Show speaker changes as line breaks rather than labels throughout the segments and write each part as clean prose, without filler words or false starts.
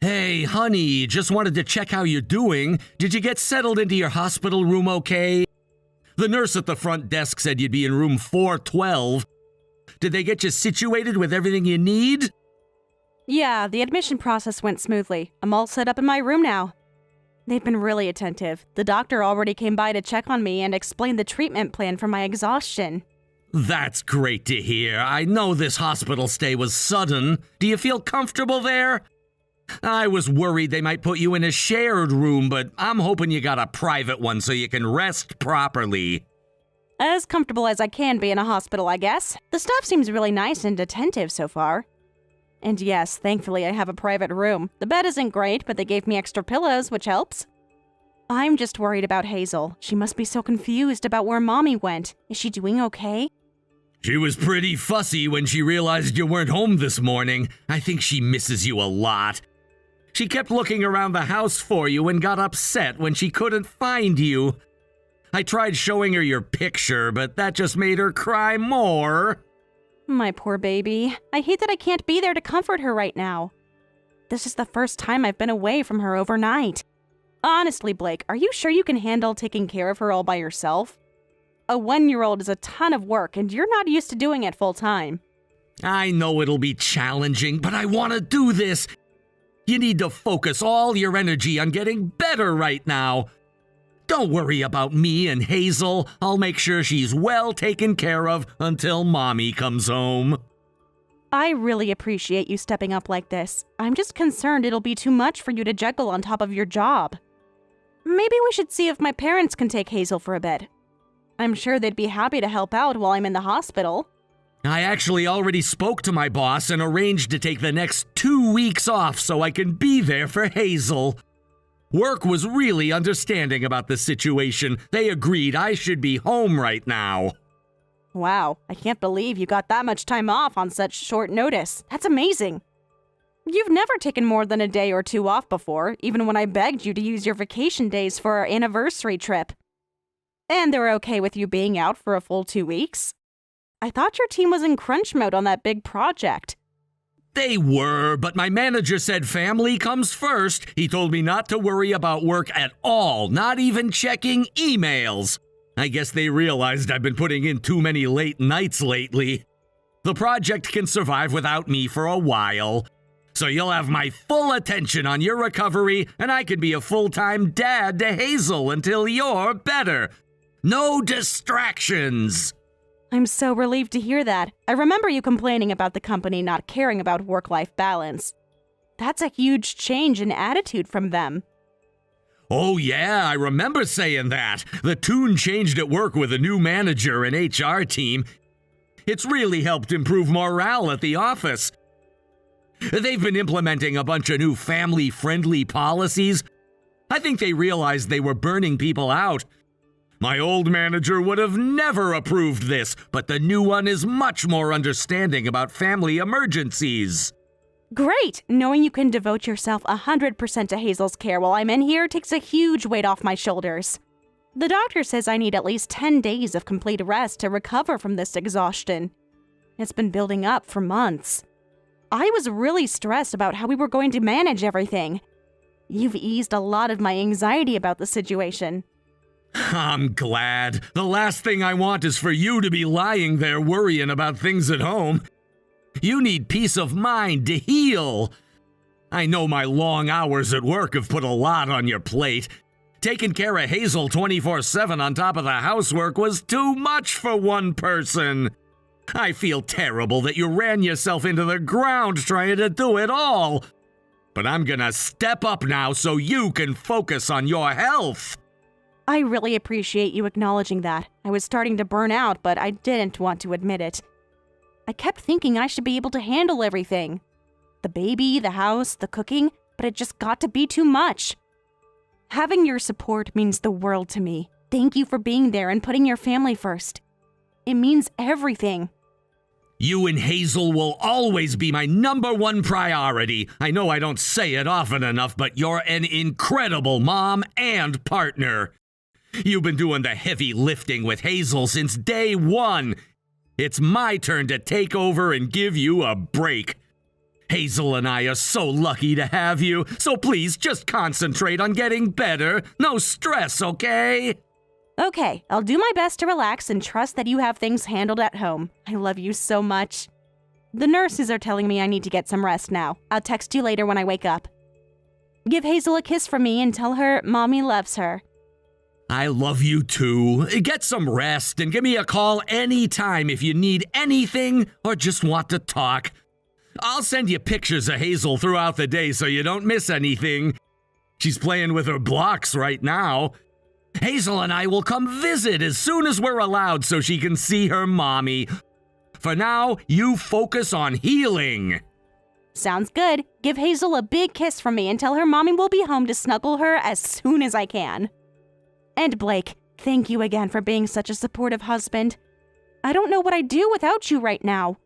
Hey, honey, just wanted to check how you're doing. Did you get settled into your hospital room okay? The nurse at the front desk said you'd be in room 412. Did they get you situated with everything you need?
Yeah, the admission process went smoothly. I'm all set up in my room now. They've been really attentive. The doctor already came by to check on me and explain the treatment plan for my exhaustion.
That's great to hear. I know this hospital stay was sudden. Do you feel comfortable there? I was worried they might put you in a shared room, but I'm hoping you got a private one so you can rest properly.
As comfortable as I can be in a hospital, I guess. The staff seems really nice and attentive so far. And yes, thankfully I have a private room. The bed isn't great, but they gave me extra pillows, which helps. I'm just worried about Hazel. She must be so confused about where Mommy went. Is she doing okay?
She was pretty fussy when she realized you weren't home this morning. I think she misses you a lot. She kept looking around the house for you and got upset when she couldn't find you. I tried showing her your picture, but that just made her cry more.
My poor baby. I hate that I can't be there to comfort her right now. This is the first time I've been away from her overnight. Honestly, Blake, are you sure you can handle taking care of her all by yourself? A 1-year-old is a ton of work, and you're not used to doing it full time.
I know it'll be challenging, but I want to do this. You need to focus all your energy on getting better right now. Don't worry about me and Hazel. I'll make sure she's well taken care of until Mommy comes home.
I really appreciate you stepping up like this. I'm just concerned it'll be too much for you to juggle on top of your job. Maybe we should see if my parents can take Hazel for a bit. I'm sure they'd be happy to help out while I'm in the hospital.
I actually already spoke to my boss and arranged to take the next 2 weeks off so I can be there for Hazel. Work was really understanding about the situation. They agreed I should be home right now.
Wow, I can't believe you got that much time off on such short notice. That's amazing. You've never taken more than a day or two off before, even when I begged you to use your vacation days for our anniversary trip. And they were okay with you being out for a full 2 weeks? I thought your team was in crunch mode on that big project.
They were, but my manager said family comes first. He told me not to worry about work at all, not even checking emails. I guess they realized I've been putting in too many late nights lately. The project can survive without me for a while. So you'll have my full attention on your recovery, and I can be a full-time dad to Hazel until you're better. No distractions.
I'm so relieved to hear that. I remember you complaining about the company not caring about work-life balance. That's a huge change in attitude from them.
Oh yeah, I remember saying that. The tune changed at work with a new manager and HR team. It's really helped improve morale at the office. They've been implementing a bunch of new family-friendly policies. I think they realized they were burning people out. My old manager would have never approved this, but the new one is much more understanding about family emergencies.
Great! Knowing you can devote yourself 100% to Hazel's care while I'm in here takes a huge weight off my shoulders. The doctor says I need at least 10 days of complete rest to recover from this exhaustion. It's been building up for months. I was really stressed about how we were going to manage everything. You've eased a lot of my anxiety about the situation.
I'm glad. The last thing I want is for you to be lying there worrying about things at home. You need peace of mind to heal. I know my long hours at work have put a lot on your plate. Taking care of Hazel 24/7 on top of the housework was too much for one person. I feel terrible that you ran yourself into the ground trying to do it all. But I'm gonna step up now so you can focus on your health.
I really appreciate you acknowledging that. I was starting to burn out, but I didn't want to admit it. I kept thinking I should be able to handle everything. The baby, the house, the cooking, but it just got to be too much. Having your support means the world to me. Thank you for being there and putting your family first. It means everything.
You and Hazel will always be my #1 priority. I know I don't say it often enough, but you're an incredible mom and partner. You've been doing the heavy lifting with Hazel since day one. It's my turn to take over and give you a break. Hazel and I are so lucky to have you, so please just concentrate on getting better. No stress, okay?
Okay, I'll do my best to relax and trust that you have things handled at home. I love you so much. The nurses are telling me I need to get some rest now. I'll text you later when I wake up. Give Hazel a kiss from me and tell her Mommy loves her.
I love you too. Get some rest and give me a call anytime if you need anything or just want to talk. I'll send you pictures of Hazel throughout the day so you don't miss anything. She's playing with her blocks right now. Hazel and I will come visit as soon as we're allowed so she can see her mommy. For now, you focus on healing.
Sounds good. Give Hazel a big kiss from me and tell her Mommy will be home to snuggle her as soon as I can. And Blake, thank you again for being such a supportive husband. I don't know what I'd do without you right now.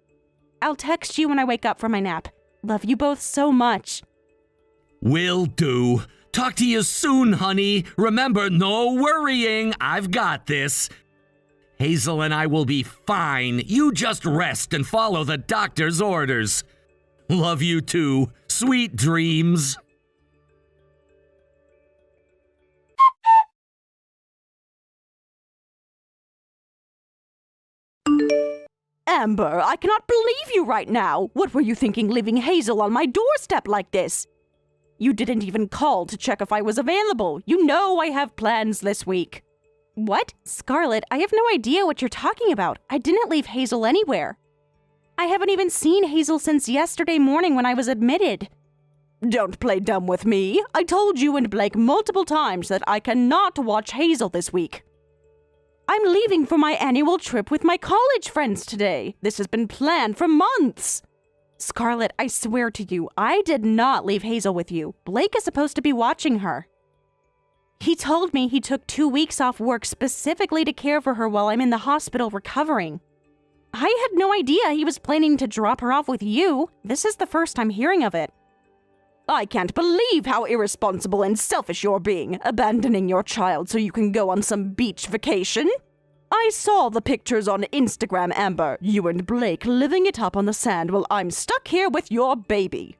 I'll text you when I wake up from my nap. Love you both so much.
Will do. Talk to you soon, honey. Remember, no worrying. I've got this. Hazel and I will be fine. You just rest and follow the doctor's orders. Love you too. Sweet dreams.
Amber, I cannot believe you right now. What were you thinking leaving Hazel on my doorstep like this? You didn't even call to check if I was available. You know I have plans this week. What? Scarlett, I have no idea what you're talking about. I didn't leave Hazel anywhere. I haven't even seen Hazel since yesterday morning when I was admitted. Don't play dumb with me. I told you and Blake multiple times that I cannot watch Hazel this week. I'm leaving for my annual trip with my college friends today. This has been planned for months. Scarlett, I swear to you, I did not leave Hazel with you. Blake is supposed to be watching her. He told me he took 2 weeks off work specifically to care for her while I'm in the hospital recovering. I had no idea he was planning to drop her off with you. This is the first I'm hearing of it. I can't believe how irresponsible and selfish you're being, abandoning your child so you can go on some beach vacation. I saw the pictures on Instagram, Amber. You and Blake living it up on the sand while I'm stuck here with your baby.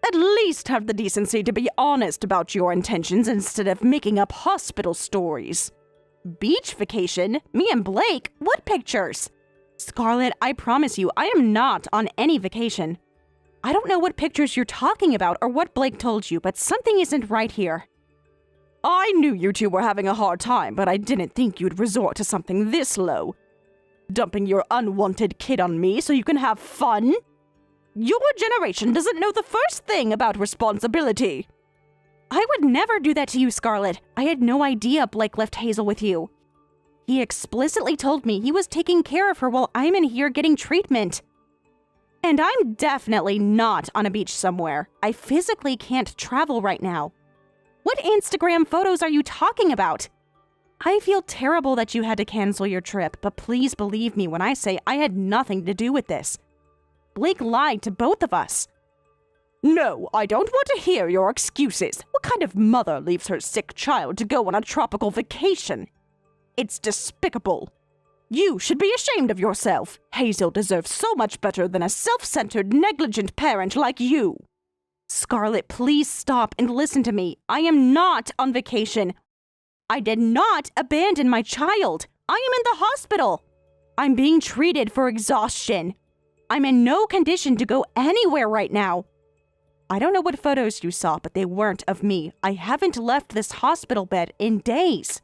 At least have the decency to be honest about your intentions instead of making up hospital stories. Beach vacation? Me and Blake? What pictures? Scarlett, I promise you, I am not on any vacation. I don't know what pictures you're talking about or what Blake told you, but something isn't right here. I knew you two were having a hard time, but I didn't think you'd resort to something this low. Dumping your unwanted kid on me so you can have fun? Your generation doesn't know the first thing about responsibility. I would never do that to you, Scarlett. I had no idea Blake left Hazel with you. He explicitly told me he was taking care of her while I'm in here getting treatment. And I'm definitely not on a beach somewhere. I physically can't travel right now. What Instagram photos are you talking about? I feel terrible that you had to cancel your trip, but please believe me when I say I had nothing to do with this. Blake lied to both of us. No, I don't want to hear your excuses. What kind of mother leaves her sick child to go on a tropical vacation? It's despicable. You should be ashamed of yourself. Hazel deserves so much better than a self-centered, negligent parent like you. Scarlett, please stop and listen to me. I am not on vacation. I did not abandon my child. I am in the hospital. I'm being treated for exhaustion. I'm in no condition to go anywhere right now. I don't know what photos you saw, but they weren't of me. I haven't left this hospital bed in days.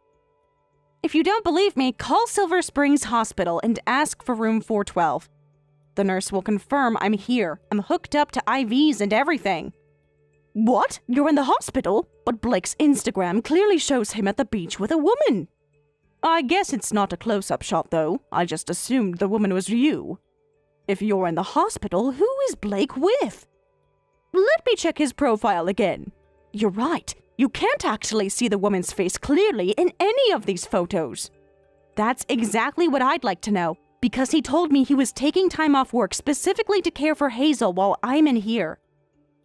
If you don't believe me, call Silver Springs Hospital and ask for room 412. The nurse will confirm I'm here. I'm hooked up to IVs and everything. What? You're in the hospital? But Blake's Instagram clearly shows him at the beach with a woman. I guess it's not a close-up shot, though. I just assumed the woman was you. If you're in the hospital, who is Blake with? Let me check his profile again. You're right. You can't actually see the woman's face clearly in any of these photos. That's exactly what I'd like to know, because he told me he was taking time off work specifically to care for Hazel while I'm in here.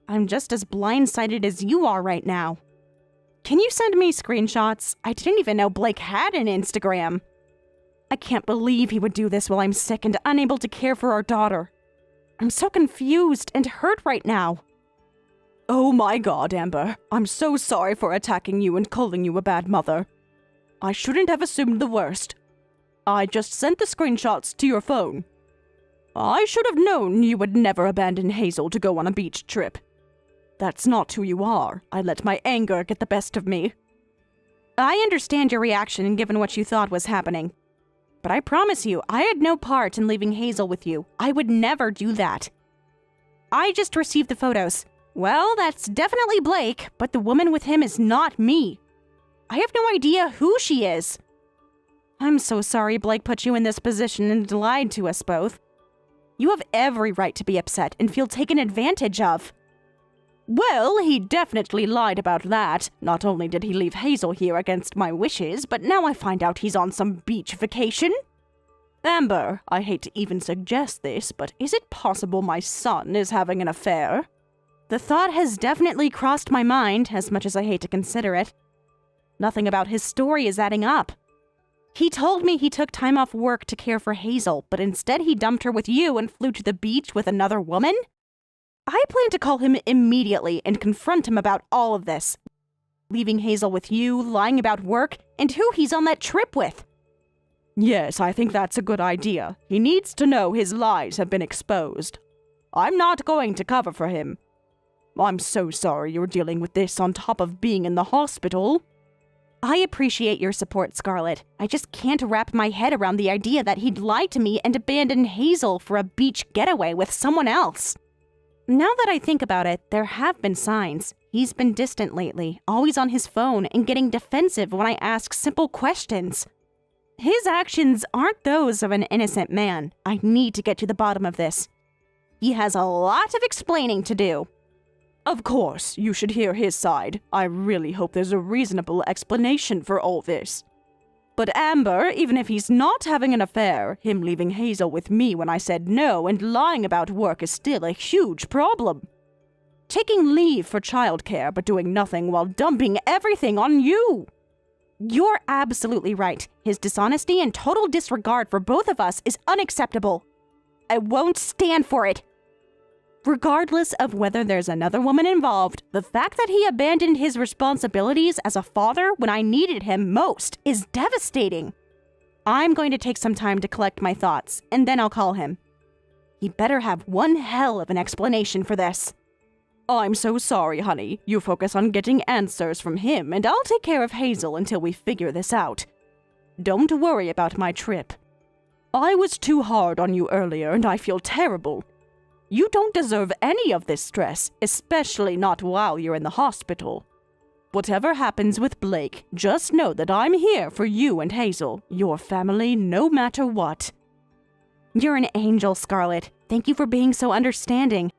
I'm just as blindsided as you are right now. Can you send me screenshots? I didn't even know Blake had an Instagram. I can't believe he would do this while I'm sick and unable to care for our daughter. I'm so confused and hurt right now.
Oh my god, Amber. I'm so sorry for attacking you and calling you a bad mother. I shouldn't have assumed the worst. I just sent the screenshots to your phone. I should have known you would never abandon Hazel to go on a beach trip. That's not who you are. I let my anger get the best of me.
I understand your reaction given what you thought was happening. But I promise you, I had no part in leaving Hazel with you. I would never do that. I just received the photos. Well, that's definitely Blake, but the woman with him is not me. I have no idea who she is. I'm so sorry Blake put you in this position and lied to us both. You have every right to be upset and feel taken advantage of.
Well, he definitely lied about that. Not only did he leave Hazel here against my wishes, but now I find out he's on some beach vacation. Amber, I hate to even suggest this, but is it possible my son is having an affair?
The thought has definitely crossed my mind, as much as I hate to consider it. Nothing about his story is adding up. He told me he took time off work to care for Hazel, but instead he dumped her with you and flew to the beach with another woman? I plan to call him immediately and confront him about all of this. Leaving Hazel with you, lying about work, and who he's on that trip with.
Yes, I think that's a good idea. He needs to know his lies have been exposed. I'm not going to cover for him. I'm so sorry you're dealing with this on top of being in the hospital.
I appreciate your support, Scarlett. I just can't wrap my head around the idea that he'd lie to me and abandon Hazel for a beach getaway with someone else. Now that I think about it, there have been signs. He's been distant lately, always on his phone and getting defensive when I ask simple questions. His actions aren't those of an innocent man. I need to get to the bottom of this. He has a lot of explaining to do.
Of course, you should hear his side. I really hope there's a reasonable explanation for all this. But Amber, even if he's not having an affair, him leaving Hazel with me when I said no and lying about work is still a huge problem. Taking leave for childcare but doing nothing while dumping everything on you.
You're absolutely right. His dishonesty and total disregard for both of us is unacceptable. I won't stand for it. Regardless of whether there's another woman involved, the fact that he abandoned his responsibilities as a father when I needed him most is devastating. I'm going to take some time to collect my thoughts, and then I'll call him. He better have one hell of an explanation for this.
I'm so sorry, honey. You focus on getting answers from him, and I'll take care of Hazel until we figure this out. Don't worry about my trip. I was too hard on you earlier, and I feel terrible. You don't deserve any of this stress, especially not while you're in the hospital. Whatever happens with Blake, just know that I'm here for you and Hazel, your family, no matter what.
You're an angel, Scarlett. Thank you for being so understanding.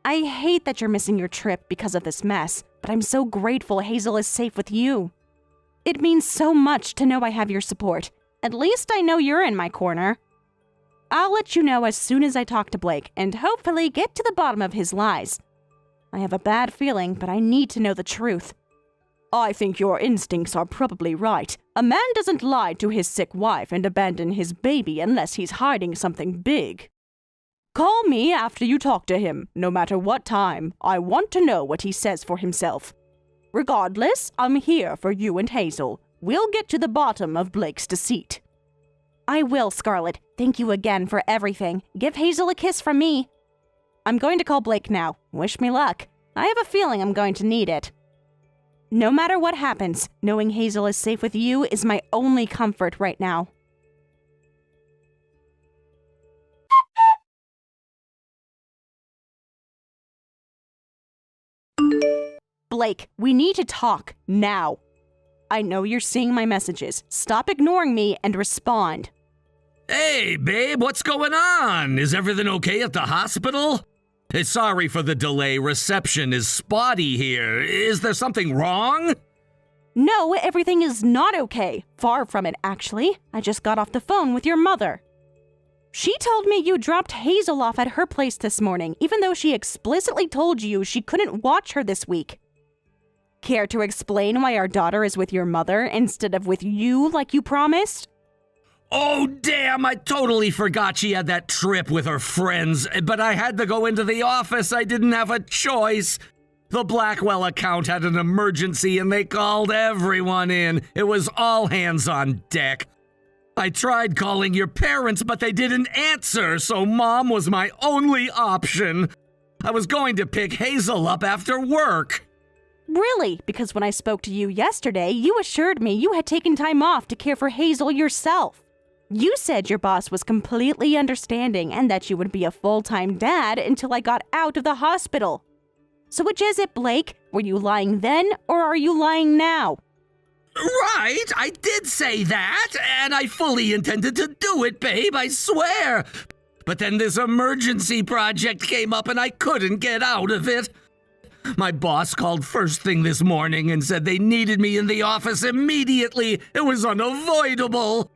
I hate that you're missing your trip because of this mess, but I'm so grateful Hazel is safe with you. It means so much to know I have your support. At least I know you're in my corner. I'll let you know as soon as I talk to Blake and hopefully get to the bottom of his lies. I have a bad feeling, but I need to know the truth.
I think your instincts are probably right. A man doesn't lie to his sick wife and abandon his baby unless he's hiding something big. Call me after you talk to him, no matter what time. I want to know what he says for himself. Regardless, I'm here for you and Hazel. We'll get to the bottom of Blake's deceit.
I will, Scarlett. Thank you again for everything. Give Hazel a kiss from me. I'm going to call Blake now. Wish me luck. I have a feeling I'm going to need it. No matter what happens, knowing Hazel is safe with you is my only comfort right now. Blake, we need to talk now. I know you're seeing my messages. Stop ignoring me and respond.
Hey, babe, what's going on? Is everything okay at the hospital? Sorry for the delay. Reception is spotty here. Is there something wrong?
No, everything is not okay. Far from it, actually. I just got off the phone with your mother. She told me you dropped Hazel off at her place this morning, even though she explicitly told you she couldn't watch her this week. Care to explain why our daughter is with your mother instead of with you like you promised?
Oh, damn, I totally forgot she had that trip with her friends, but I had to go into the office. I didn't have a choice. The Blackwell account had an emergency and they called everyone in. It was all hands on deck. I tried calling your parents, but they didn't answer, so Mom was my only option. I was going to pick Hazel up after work.
Really? Because when I spoke to you yesterday, you assured me you had taken time off to care for Hazel yourself. You said your boss was completely understanding and that you would be a full-time dad until I got out of the hospital. So which is it, Blake? Were you lying then, or are you lying now?
Right, I did say that, and I fully intended to do it, babe, I swear. But then this emergency project came up and I couldn't get out of it. My boss called first thing this morning and said they needed me in the office immediately. It was unavoidable.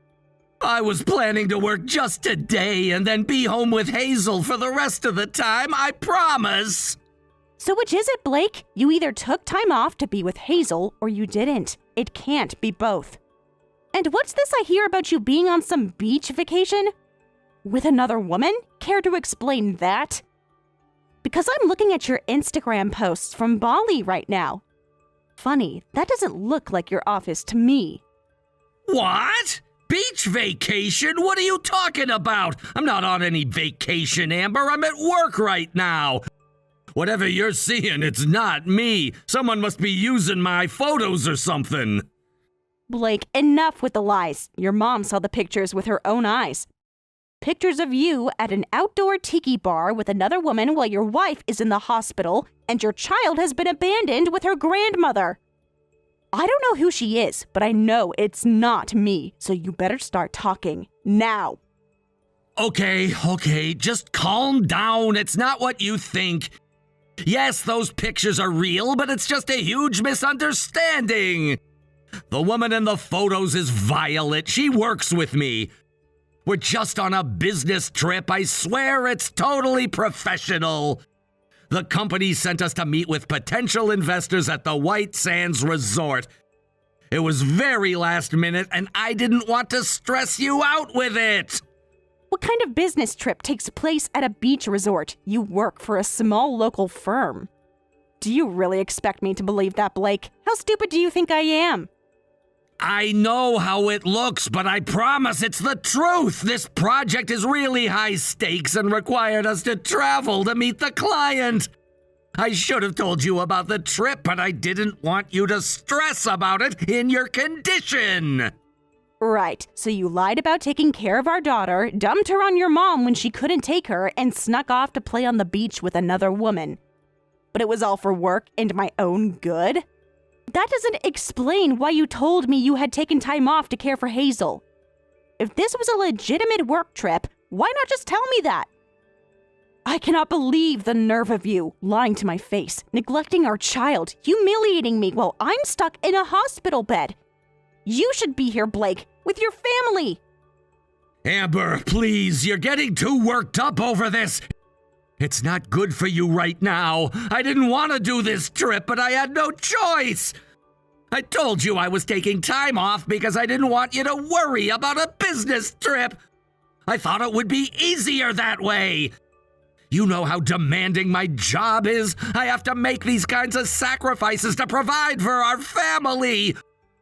I was planning to work just today and then be home with Hazel for the rest of the time, I promise.
So which is it, Blake? You either took time off to be with Hazel or you didn't. It can't be both. And what's this I hear about you being on some beach vacation? With another woman? Care to explain that? Because I'm looking at your Instagram posts from Bali right now. Funny, that doesn't look like your office to me.
What? Beach vacation? What are you talking about? I'm not on any vacation, Amber. I'm at work right now. Whatever you're seeing, it's not me. Someone must be using my photos or something.
Blake, enough with the lies. Your mom saw the pictures with her own eyes. Pictures of you at an outdoor tiki bar with another woman while your wife is in the hospital and your child has been abandoned with her grandmother. I don't know who she is, but I know it's not me, so you better start talking now.
Okay, just calm down. It's not what you think. Yes, those pictures are real, but it's just a huge misunderstanding. The woman in the photos is Violet. She works with me. We're just on a business trip. I swear it's totally professional. The company sent us to meet with potential investors at the White Sands Resort. It was very last minute, and I didn't want to stress you out with it.
What kind of business trip takes place at a beach resort? You work for a small local firm. Do you really expect me to believe that, Blake? How stupid do you think I am?
I know how it looks, but I promise it's the truth. This project is really high stakes and required us to travel to meet the client. I should have told you about the trip, but I didn't want you to stress about it in your condition.
Right, so you lied about taking care of our daughter, dumped her on your mom when she couldn't take her, and snuck off to play on the beach with another woman. But it was all for work and my own good? That doesn't explain why you told me you had taken time off to care for Hazel. If this was a legitimate work trip, why not just tell me that? I cannot believe the nerve of you, lying to my face, neglecting our child, humiliating me while I'm stuck in a hospital bed. You should be here, Blake, with your family.
Amber, please, you're getting too worked up over this. It's not good for you right now. I didn't want to do this trip, but I had no choice. I told you I was taking time off because I didn't want you to worry about a business trip. I thought it would be easier that way. You know how demanding my job is. I have to make these kinds of sacrifices to provide for our family.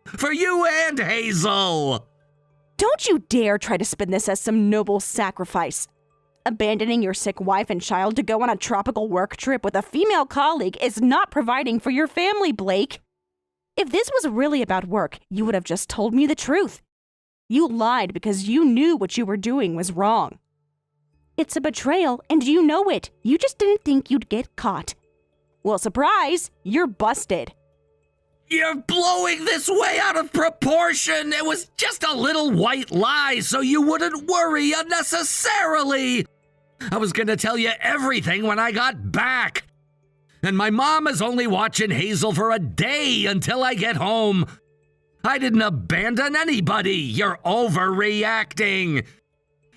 For you and Hazel.
Don't you dare try to spin this as some noble sacrifice. Abandoning your sick wife and child to go on a tropical work trip with a female colleague is not providing for your family, Blake. If this was really about work, you would have just told me the truth. You lied because you knew what you were doing was wrong. It's a betrayal, and you know it. You just didn't think you'd get caught. Well, surprise, you're busted.
You're blowing this way out of proportion. It was just a little white lie so you wouldn't worry unnecessarily. I was gonna tell you everything when I got back. And my mom is only watching Hazel for a day until I get home. I didn't abandon anybody. You're overreacting.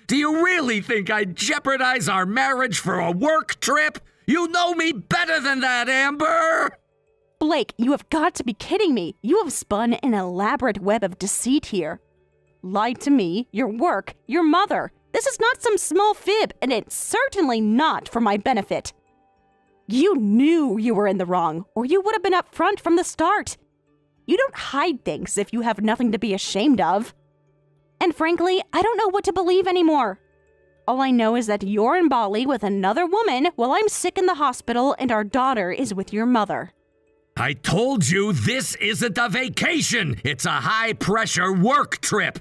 Do you really think I'd jeopardize our marriage for a work trip? You know me better than that, Amber.
Blake, you have got to be kidding me. You have spun an elaborate web of deceit here. Lied to me, your work, your mother. This is not some small fib, and it's certainly not for my benefit. You knew you were in the wrong, or you would have been up front from the start. You don't hide things if you have nothing to be ashamed of. And frankly, I don't know what to believe anymore. All I know is that you're in Bali with another woman while I'm sick in the hospital and our daughter is with your mother.
I told you this isn't a vacation. It's a high-pressure work trip.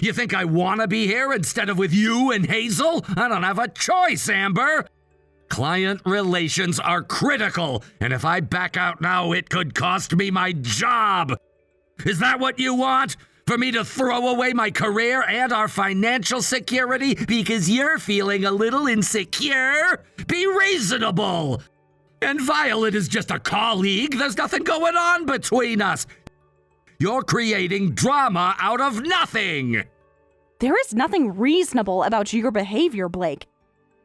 You think I want to be here instead of with you and Hazel? I don't have a choice, Amber. Client relations are critical, and if I back out now, it could cost me my job. Is that what you want? For me to throw away my career and our financial security because you're feeling a little insecure? Be reasonable. And Violet is just a colleague. There's nothing going on between us. You're creating drama out of nothing.
There is nothing reasonable about your behavior, Blake.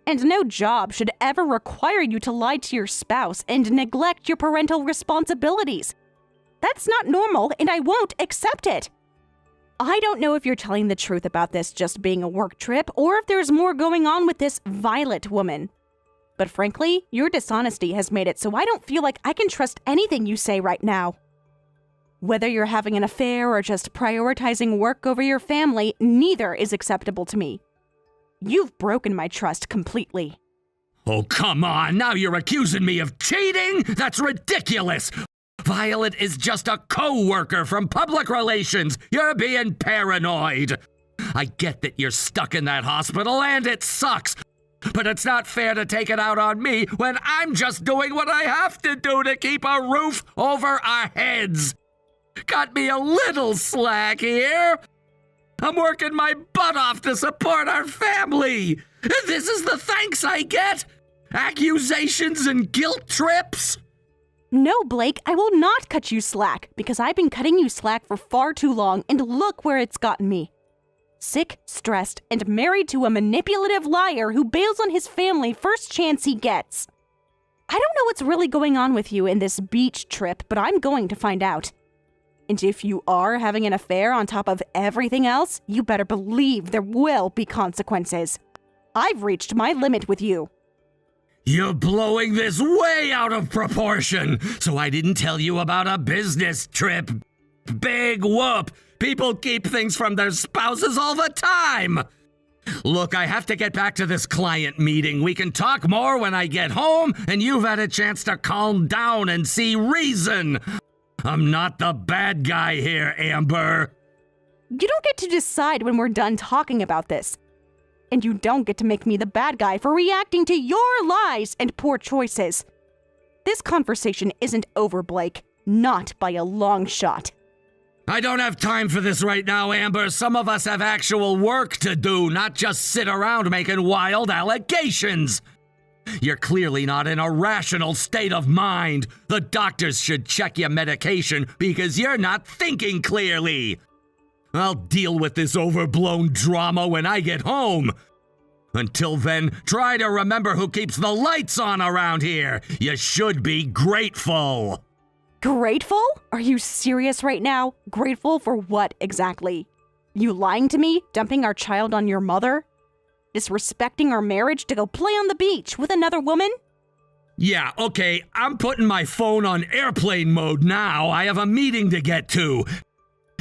And no job should ever require you to lie to your spouse and neglect your parental responsibilities. That's not normal, and I won't accept it. I don't know if you're telling the truth about this just being a work trip or if there's more going on with this Violet woman. But frankly, your dishonesty has made it so I don't feel like I can trust anything you say right now. Whether you're having an affair or just prioritizing work over your family, neither is acceptable to me. You've broken my trust completely.
Oh, come on. Now you're accusing me of cheating? That's ridiculous. Violet is just a co-worker from public relations. You're being paranoid. I get that you're stuck in that hospital and it sucks. But it's not fair to take it out on me when I'm just doing what I have to do to keep a roof over our heads. Cut me a little slack here. I'm working my butt off to support our family. This is the thanks I get? Accusations and guilt trips?
No, Blake, I will not cut you slack because I've been cutting you slack for far too long and look where it's gotten me. Sick, stressed, and married to a manipulative liar who bails on his family first chance he gets. I don't know what's really going on with you in this beach trip, but I'm going to find out. And if you are having an affair on top of everything else, you better believe there will be consequences. I've reached my limit with you.
You're blowing this way out of proportion. So I didn't tell you about a business trip. Big whoop. People keep things from their spouses all the time. Look, I have to get back to this client meeting. We can talk more when I get home, and you've had a chance to calm down and see reason. I'm not the bad guy here, Amber.
You don't get to decide when we're done talking about this. And you don't get to make me the bad guy for reacting to your lies and poor choices. This conversation isn't over, Blake. Not by a long shot.
I don't have time for this right now, Amber. Some of us have actual work to do, not just sit around making wild allegations. You're clearly not in a rational state of mind. The doctors should check your medication because you're not thinking clearly. I'll deal with this overblown drama when I get home. Until then, try to remember who keeps the lights on around here. You should be grateful.
Grateful? Are you serious right now? Grateful for what exactly? You lying to me? Dumping our child on your mother? Disrespecting our marriage to go play on the beach with another woman?
Yeah, okay, I'm putting my phone on airplane mode now. I have a meeting to get to.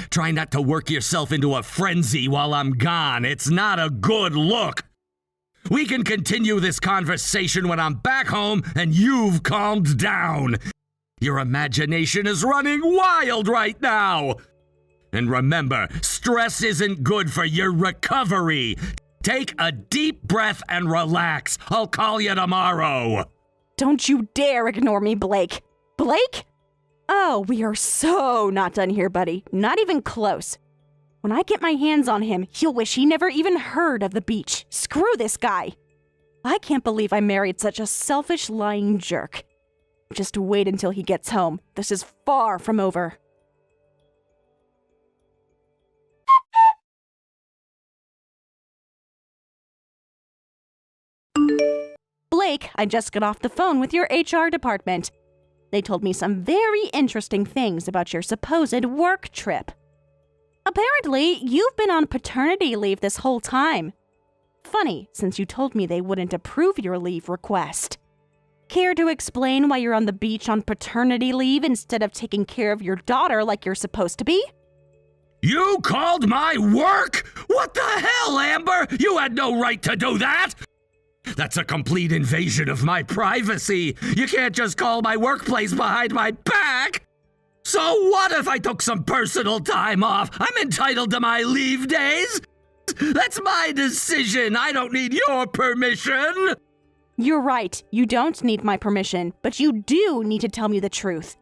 Try not to work yourself into a frenzy while I'm gone. It's not a good look. We can continue this conversation when I'm back home and you've calmed down. Your imagination is running wild right now. And remember, stress isn't good for your recovery. Take a deep breath and relax. I'll call you tomorrow.
Don't you dare ignore me, Blake. Blake? Oh, we are so not done here, buddy. Not even close. When I get my hands on him, he'll wish he never even heard of the beach. Screw this guy. I can't believe I married such a selfish, lying jerk. Just wait until he gets home. This is far from over. Blake, I just got off the phone with your HR department. They told me some very interesting things about your supposed work trip. Apparently, you've been on paternity leave this whole time. Funny, since you told me they wouldn't approve your leave request. Care to explain why you're on the beach on paternity leave instead of taking care of your daughter like you're supposed to be?
You called my work? What the hell, Amber? You had no right to do that! That's a complete invasion of my privacy. You can't just call my workplace behind my back! So what if I took some personal time off? I'm entitled to my leave days! That's my decision. I don't need your permission!
You're right, you don't need my permission, but you do need to tell me the truth.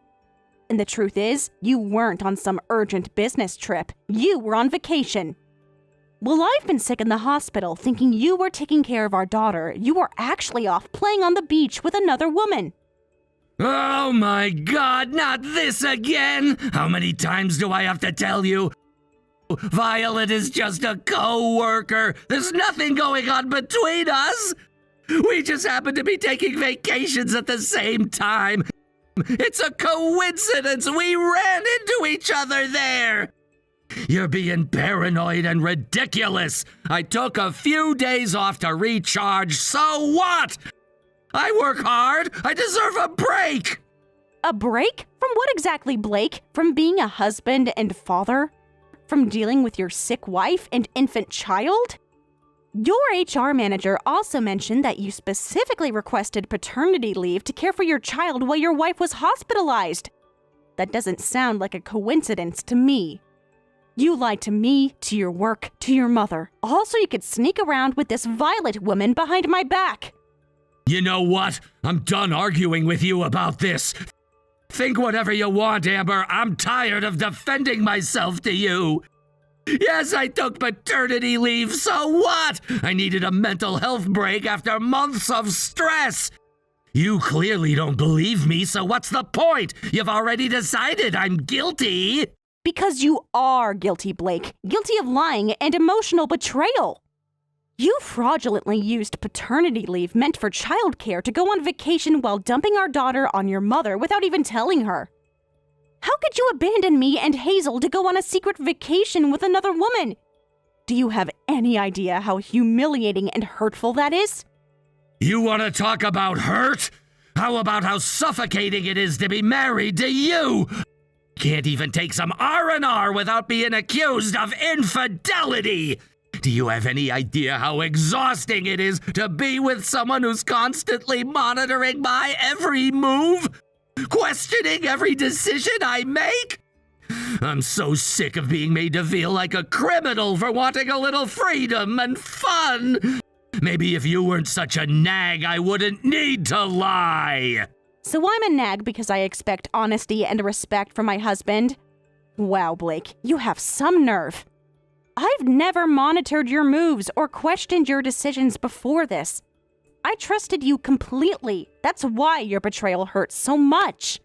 And the truth is, you weren't on some urgent business trip. You were on vacation. Well, I've been sick in the hospital thinking you were taking care of our daughter. You were actually off playing on the beach with another woman.
Oh my God, not this again! How many times do I have to tell you? Violet is just a co-worker. There's nothing going on between us. We just happen to be taking vacations at the same time. It's a coincidence we ran into each other there. You're being paranoid and ridiculous. I took a few days off to recharge, so what? I work hard. I deserve a break.
A break? From what exactly, Blake? From being a husband and father? From dealing with your sick wife and infant child? Your HR manager also mentioned that you specifically requested paternity leave to care for your child while your wife was hospitalized. That doesn't sound like a coincidence to me. You lied to me, to your work, to your mother, all so you could sneak around with this Violet woman behind my back.
You know what? I'm done arguing with you about this. Think whatever you want, Amber. I'm tired of defending myself to you. Yes, I took paternity leave, so what? I needed a mental health break after months of stress. You clearly don't believe me, so what's the point? You've already decided I'm guilty.
Because you are guilty, Blake. Guilty of lying and emotional betrayal. You fraudulently used paternity leave meant for childcare to go on vacation while dumping our daughter on your mother without even telling her. How could you abandon me and Hazel to go on a secret vacation with another woman? Do you have any idea how humiliating and hurtful that is?
You want to talk about hurt? How about how suffocating it is to be married to you? Can't even take some R&R without being accused of infidelity. Do you have any idea how exhausting it is to be with someone who's constantly monitoring my every move? Questioning every decision I make? I'm so sick of being made to feel like a criminal for wanting a little freedom and fun. Maybe if you weren't such a nag, I wouldn't need to lie.
So I'm a nag because I expect honesty and respect from my husband? Wow, Blake, you have some nerve. I've never monitored your moves or questioned your decisions before this. I trusted you completely. That's why your betrayal hurts so much.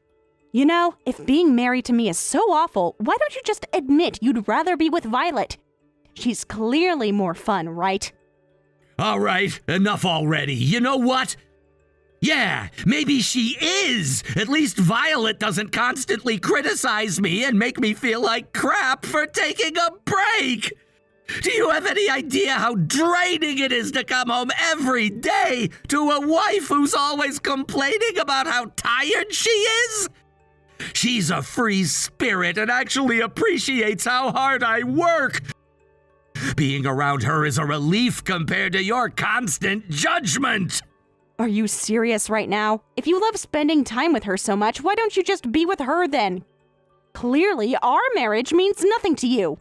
You know, if being married to me is so awful, why don't you just admit you'd rather be with Violet? She's clearly more fun, right?
All right, enough already. You know what? Yeah, maybe she is. At least Violet doesn't constantly criticize me and make me feel like crap for taking a break. Do you have any idea how draining it is to come home every day to a wife who's always complaining about how tired she is? She's a free spirit and actually appreciates how hard I work. Being around her is a relief compared to your constant judgment.
Are you serious right now? If you love spending time with her so much, why don't you just be with her then? Clearly, our marriage means nothing to you.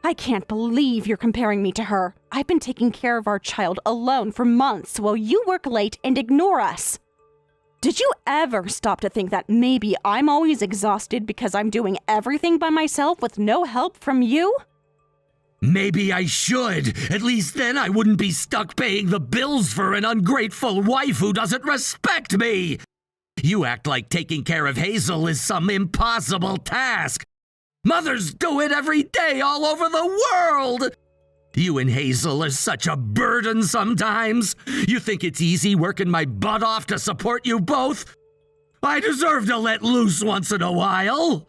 I can't believe you're comparing me to her. I've been taking care of our child alone for months while you work late and ignore us. Did you ever stop to think that maybe I'm always exhausted because I'm doing everything by myself with no help from you?
Maybe I should. At least then I wouldn't be stuck paying the bills for an ungrateful wife who doesn't respect me. You act like taking care of Hazel is some impossible task. Mothers do it every day all over the world. You and Hazel are such a burden sometimes. You think it's easy working my butt off to support you both? I deserve to let loose once in a while.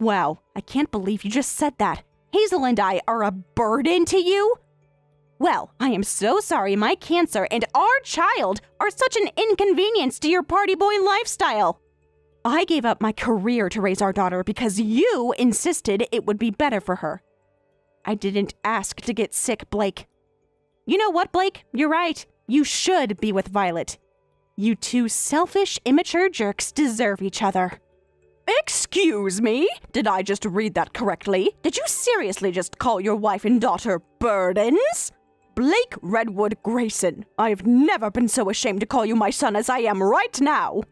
Wow, I can't believe you just said that. Hazel and I are a burden to you? Well, I am so sorry my cancer and our child are such an inconvenience to your party boy lifestyle. I gave up my career to raise our daughter because you insisted it would be better for her. I didn't ask to get sick, Blake. You know what, Blake? You're right. You should be with Violet. You two selfish, immature jerks deserve each other.
Excuse me? Did I just read that correctly? Did you seriously just call your wife and daughter burdens? Blake Redwood Grayson, I've never been so ashamed to call you my son as I am right now.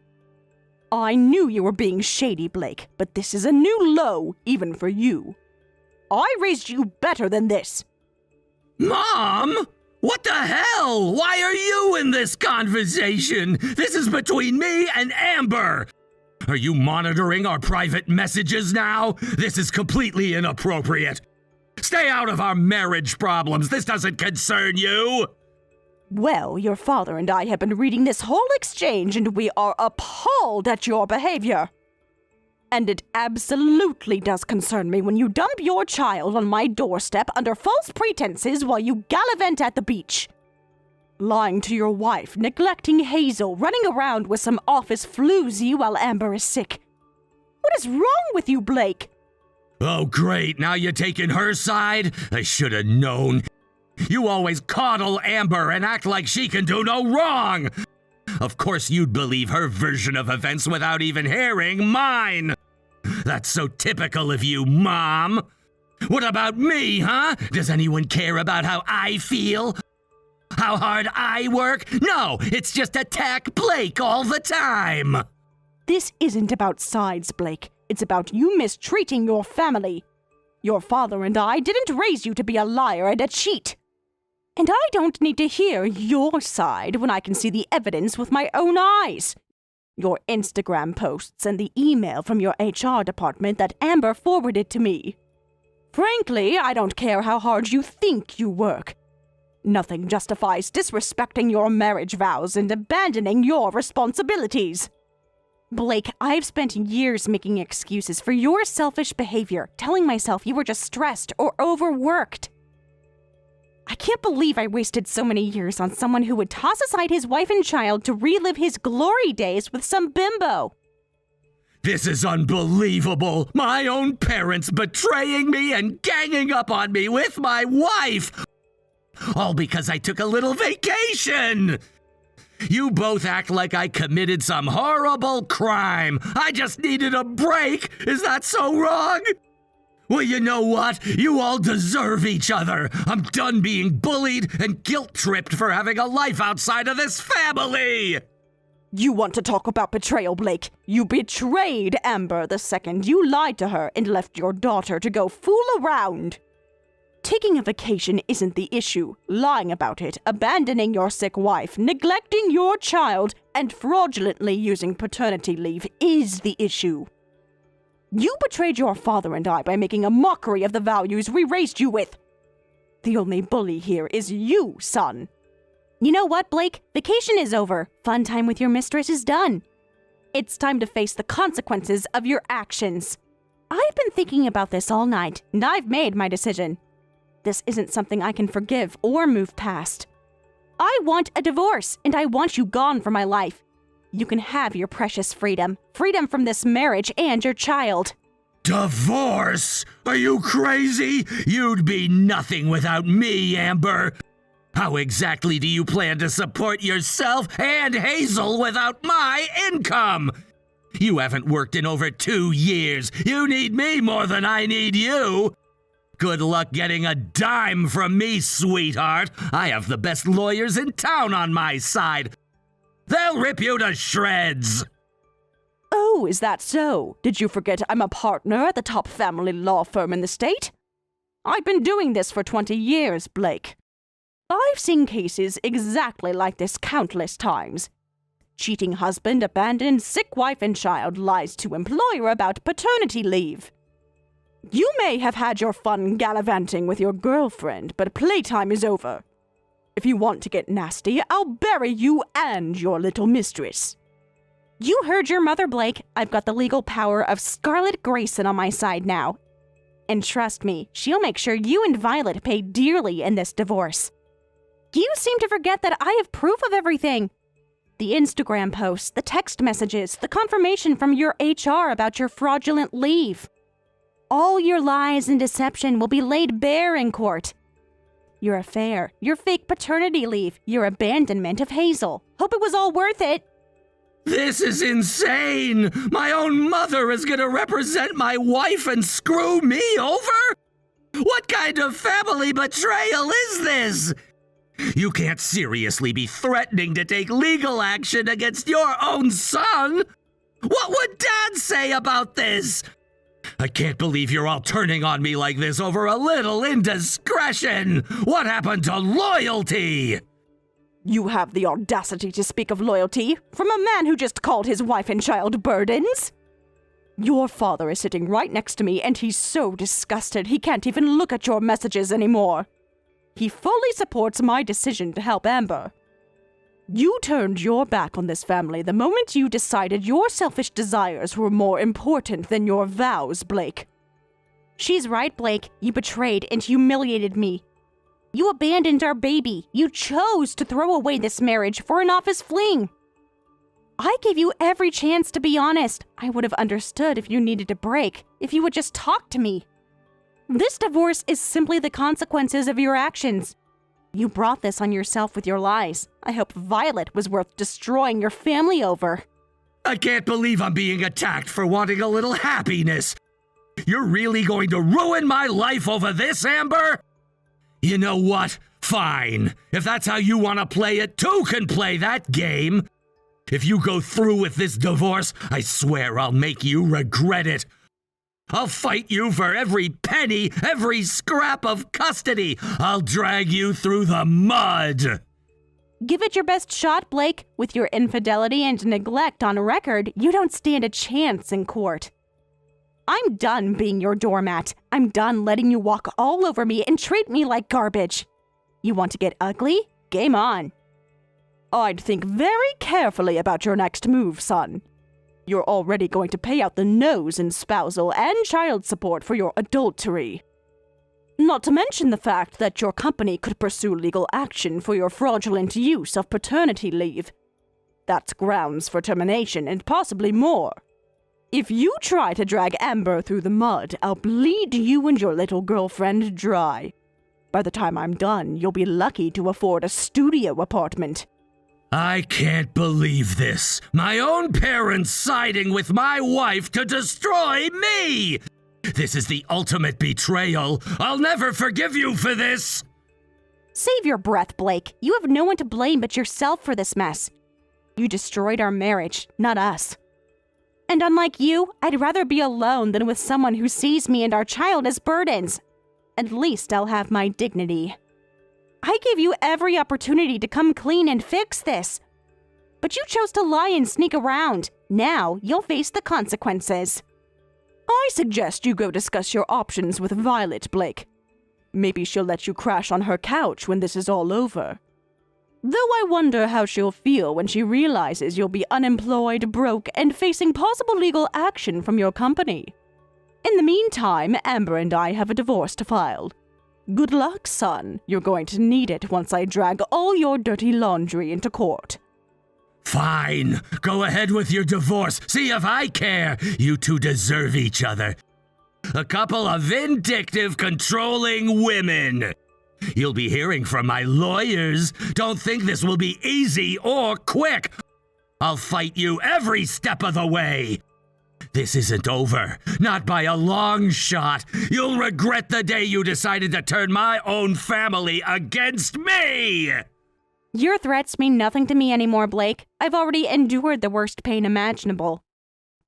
I knew you were being shady, Blake, but this is a new low, even for you. I raised you better than this.
Mom? What the hell? Why are you in this conversation? This is between me and Amber. Are you monitoring our private messages now? This is completely inappropriate. Stay out of our marriage problems. This doesn't concern you.
Well, your father and I have been reading this whole exchange and we are appalled at your behavior. And it absolutely does concern me when you dump your child on my doorstep under false pretenses while you gallivant at the beach. Lying to your wife, neglecting Hazel, running around with some office floozy while Amber is sick. What is wrong with you, Blake?
Oh, great. Now you're taking her side? I should have known. You always coddle Amber and act like she can do no wrong. Of course you'd believe her version of events without even hearing mine. That's so typical of you, Mom. What about me, huh? Does anyone care about how I feel? How hard I work? No, it's just attack Blake all the time.
This isn't about sides, Blake. It's about you mistreating your family. Your father and I didn't raise you to be a liar and a cheat. And I don't need to hear your side when I can see the evidence with my own eyes. Your Instagram posts and the email from your HR department that Amber forwarded to me. Frankly, I don't care how hard you think you work. Nothing justifies disrespecting your marriage vows and abandoning your responsibilities.
Blake, I've spent years making excuses for your selfish behavior, telling myself you were just stressed or overworked. I can't believe I wasted so many years on someone who would toss aside his wife and child to relive his glory days with some bimbo.
This is unbelievable. My own parents betraying me and ganging up on me with my wife. All because I took a little vacation. You both act like I committed some horrible crime. I just needed a break. Is that so wrong? Well, you know what? You all deserve each other. I'm done being bullied and guilt-tripped for having a life outside of this family.
You want to talk about betrayal, Blake? You betrayed Amber the second you lied to her and left your daughter to go fool around. Taking a vacation isn't the issue. Lying about it, abandoning your sick wife, neglecting your child, and fraudulently using paternity leave is the issue. You betrayed your father and I by making a mockery of the values we raised you with. The only bully here is you, son.
You know what, Blake? Vacation is over. Fun time with your mistress is done. It's time to face the consequences of your actions. I've been thinking about this all night, and I've made my decision. This isn't something I can forgive or move past. I want a divorce, and I want you gone from my life. You can have your precious freedom. Freedom from this marriage and your child.
Divorce? Are you crazy? You'd be nothing without me, Amber. How exactly do you plan to support yourself and Hazel without my income? You haven't worked in over 2 years. You need me more than I need you. Good luck getting a dime from me, sweetheart. I have the best lawyers in town on my side. They'll rip you to shreds.
Oh, is that so? Did you forget I'm a partner at the top family law firm in the state? I've been doing this for 20 years, Blake. I've seen cases exactly like this countless times. Cheating husband abandons sick wife and child, lies to employer about paternity leave. You may have had your fun gallivanting with your girlfriend, but playtime is over. If you want to get nasty, I'll bury you and your little mistress.
You heard your mother, Blake. I've got the legal power of Scarlett Grayson on my side now. And trust me, she'll make sure you and Violet pay dearly in this divorce. You seem to forget that I have proof of everything. The Instagram posts, the text messages, the confirmation from your HR about your fraudulent leave. All your lies and deception will be laid bare in court. Your affair, your fake paternity leave, your abandonment of Hazel. Hope it was all worth it.
This is insane! My own mother is gonna represent my wife and screw me over? What kind of family betrayal is this? You can't seriously be threatening to take legal action against your own son! What would Dad say about this? I can't believe you're all turning on me like this over a little indiscretion! What happened to loyalty?
You have the audacity to speak of loyalty from a man who just called his wife and child burdens? Your father is sitting right next to me, and he's so disgusted he can't even look at your messages anymore. He fully supports my decision to help Amber. You turned your back on this family the moment you decided your selfish desires were more important than your vows, Blake.
She's right, Blake. You betrayed and humiliated me. You abandoned our baby. You chose to throw away this marriage for an office fling. I gave you every chance to be honest. I would have understood if you needed a break, if you would just talk to me. This divorce is simply the consequences of your actions. You brought this on yourself with your lies. I hope Violet was worth destroying your family over.
I can't believe I'm being attacked for wanting a little happiness. You're really going to ruin my life over this, Amber? You know what? Fine. If that's how you want to play it, two can play that game. If you go through with this divorce, I swear I'll make you regret it. I'll fight you for every penny, every scrap of custody. I'll drag you through the mud.
Give it your best shot, Blake. With your infidelity and neglect on record, you don't stand a chance in court. I'm done being your doormat. I'm done letting you walk all over me and treat me like garbage. You want to get ugly? Game on.
I'd think very carefully about your next move, son. You're already going to pay out the nose in spousal and child support for your adultery. Not to mention the fact that your company could pursue legal action for your fraudulent use of paternity leave. That's grounds for termination and possibly more. If you try to drag Amber through the mud, I'll bleed you and your little girlfriend dry. By the time I'm done, you'll be lucky to afford a studio apartment.
I can't believe this. My own parents siding with my wife to destroy me! This is the ultimate betrayal. I'll never forgive you for this!
Save your breath, Blake. You have no one to blame but yourself for this mess. You destroyed our marriage, not us. And unlike you, I'd rather be alone than with someone who sees me and our child as burdens. At least I'll have my dignity. I gave you every opportunity to come clean and fix this. But you chose to lie and sneak around. Now you'll face the consequences.
I suggest you go discuss your options with Violet, Blake. Maybe she'll let you crash on her couch when this is all over. Though I wonder how she'll feel when she realizes you'll be unemployed, broke, and facing possible legal action from your company. In the meantime, Amber and I have a divorce to file. Good luck, son. You're going to need it once I drag all your dirty laundry into court.
Fine. Go ahead with your divorce. See if I care. You two deserve each other. A couple of vindictive, controlling women. You'll be hearing from my lawyers. Don't think this will be easy or quick. I'll fight you every step of the way. This isn't over. Not by a long shot. You'll regret the day you decided to turn my own family against me!
Your threats mean nothing to me anymore, Blake. I've already endured the worst pain imaginable.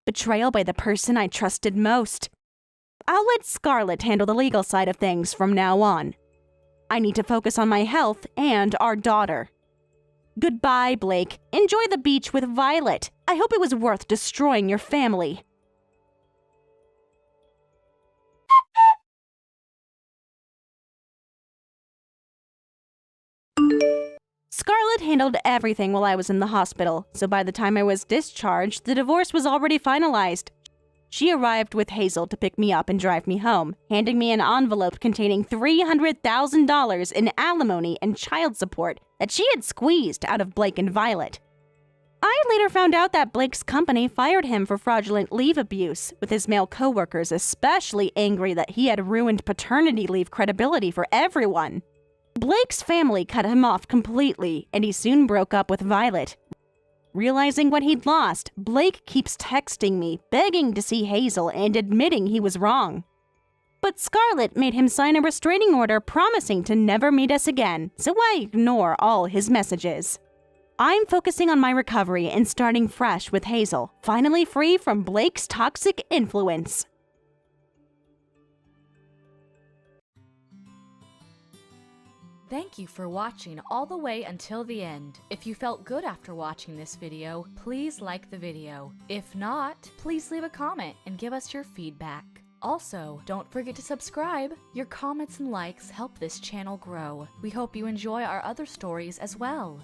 Betrayal by the person I trusted most. I'll let Scarlett handle the legal side of things from now on. I need to focus on my health and our daughter. Goodbye, Blake. Enjoy the beach with Violet. I hope it was worth destroying your family. Scarlett handled everything while I was in the hospital, so by the time I was discharged, the divorce was already finalized. She arrived with Hazel to pick me up and drive me home, handing me an envelope containing $300,000 in alimony and child support that she had squeezed out of Blake and Violet. I later found out that Blake's company fired him for fraudulent leave abuse, with his male coworkers especially angry that he had ruined paternity leave credibility for everyone. Blake's family cut him off completely, and he soon broke up with Violet. Realizing what he'd lost, Blake keeps texting me, begging to see Hazel and admitting he was wrong. But Scarlett made him sign a restraining order promising to never meet us again, so I ignore all his messages. I'm focusing on my recovery and starting fresh with Hazel, finally free from Blake's toxic influence.
Thank you for watching all the way until the end. If you felt good after watching this video, please like the video. If not, please leave a comment and give us your feedback. Also, don't forget to subscribe. Your comments and likes help this channel grow. We hope you enjoy our other stories as well.